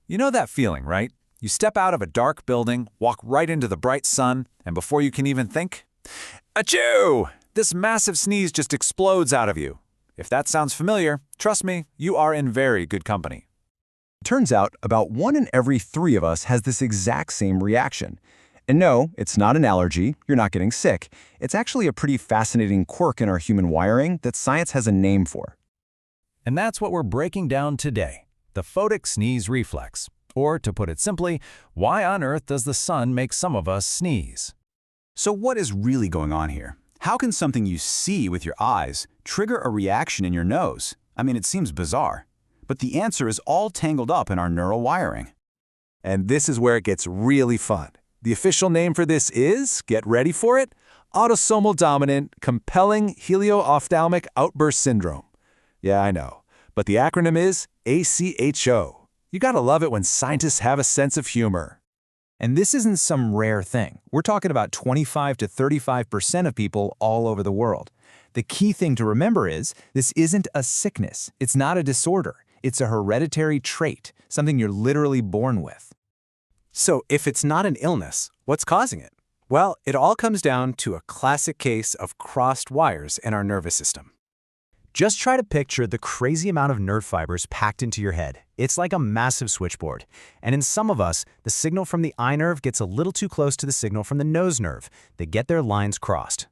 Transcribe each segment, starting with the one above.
You know that feeling, right? You step out of a dark building, walk right into the bright sun, and before you can even think, achoo! This massive sneeze just explodes out of you. If that sounds familiar, trust me, you are in very good company. Turns out about 1 in every 3 of us has this exact same reaction. And no, it's not an allergy, you're not getting sick. It's actually a pretty fascinating quirk in our human wiring that science has a name for. And that's what we're breaking down today, the Photic Sneeze Reflex. Or, to put it simply, why on earth does the sun make some of us sneeze? So what is really going on here? How can something you see with your eyes trigger a reaction in your nose? I mean, it seems bizarre. But the answer is all tangled up in our neural wiring. And this is where it gets really fun. The official name for this is, get ready for it, autosomal dominant compelling helio-ophthalmic outburst syndrome. Yeah, I know, but the acronym is ACHO. You gotta love it when scientists have a sense of humor. And this isn't some rare thing. We're talking about 25 to 35% of people all over the world. The key thing to remember is, this isn't a sickness. It's not a disorder. It's a hereditary trait, something you're literally born with. So if it's not an illness, what's causing it? Well, it all comes down to a classic case of crossed wires in our nervous system. Just try to picture the crazy amount of nerve fibers packed into your head. It's like a massive switchboard. And in some of us, the signal from the eye nerve gets a little too close to the signal from the nose nerve. They get their lines crossed.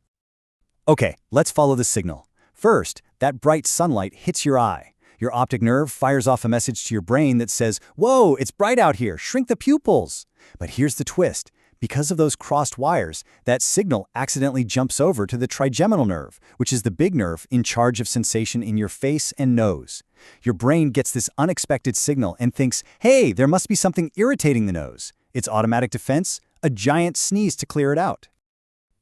Okay, let's follow the signal. First, that bright sunlight hits your eye. Your optic nerve fires off a message to your brain that says, "Whoa, it's bright out here, shrink the pupils." But here's the twist. Because of those crossed wires, that signal accidentally jumps over to the trigeminal nerve, which is the big nerve in charge of sensation in your face and nose. Your brain gets this unexpected signal and thinks, hey, there must be something irritating the nose. Its automatic defense? A giant sneeze to clear it out.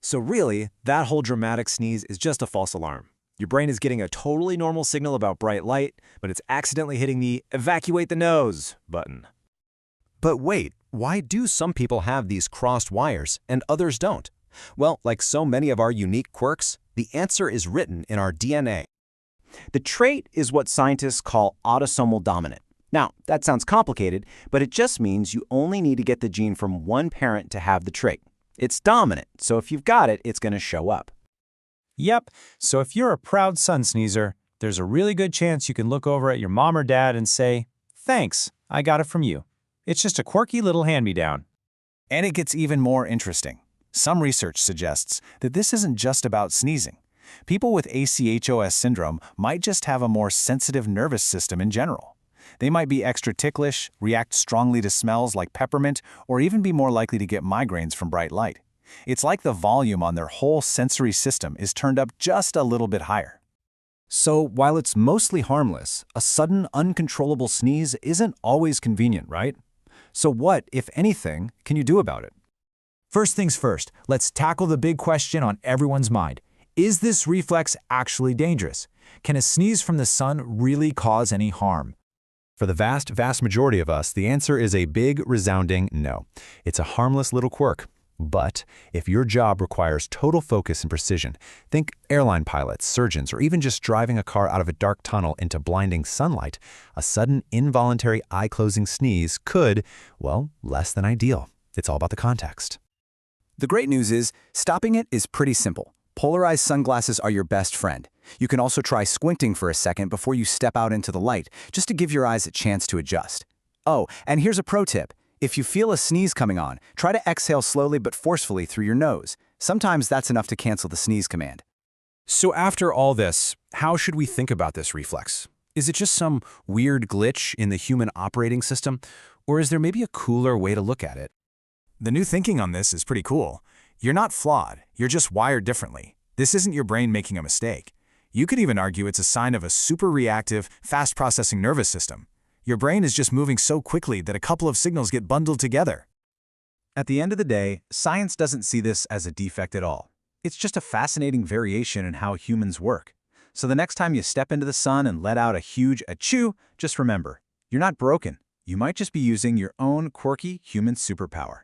So really, that whole dramatic sneeze is just a false alarm. Your brain is getting a totally normal signal about bright light, but it's accidentally hitting the evacuate the nose button. But wait, why do some people have these crossed wires and others don't? Well, like so many of our unique quirks, the answer is written in our DNA. The trait is what scientists call autosomal dominant. Now, that sounds complicated, but it just means you only need to get the gene from one parent to have the trait. It's dominant, so if you've got it, it's going to show up. Yep, so if you're a proud sun sneezer, there's a really good chance you can look over at your mom or dad and say, thanks, I got it from you. It's just a quirky little hand-me-down. And it gets even more interesting. Some research suggests that this isn't just about sneezing. People with ACHOS syndrome might just have a more sensitive nervous system in general. They might be extra ticklish, react strongly to smells like peppermint, or even be more likely to get migraines from bright light. It's like the volume on their whole sensory system is turned up just a little bit higher. So while it's mostly harmless, a sudden, uncontrollable sneeze isn't always convenient, right? So what, if anything, can you do about it? First things first, let's tackle the big question on everyone's mind. Is this reflex actually dangerous? Can a sneeze from the sun really cause any harm? For the vast majority of us, the answer is a big, resounding no. It's a harmless little quirk. But if your job requires total focus and precision, think airline pilots, surgeons, or even just driving a car out of a dark tunnel into blinding sunlight, a sudden involuntary eye-closing sneeze could, well, less than ideal. It's all about the context. The great news is, stopping it is pretty simple. Polarized sunglasses are your best friend. You can also try squinting for a second before you step out into the light, just to give your eyes a chance to adjust. Oh, and here's a pro tip. If you feel a sneeze coming on, try to exhale slowly but forcefully through your nose. Sometimes that's enough to cancel the sneeze command. So after all this, how should we think about this reflex? Is it just some weird glitch in the human operating system? Or is there maybe a cooler way to look at it? The new thinking on this is pretty cool. You're not flawed, you're just wired differently. This isn't your brain making a mistake. You could even argue it's a sign of a super reactive, fast-processing nervous system. Your brain is just moving so quickly that a couple of signals get bundled together. At the end of the day, science doesn't see this as a defect at all. It's just a fascinating variation in how humans work. So the next time you step into the sun and let out a huge achoo, just remember, you're not broken. You might just be using your own quirky human superpower.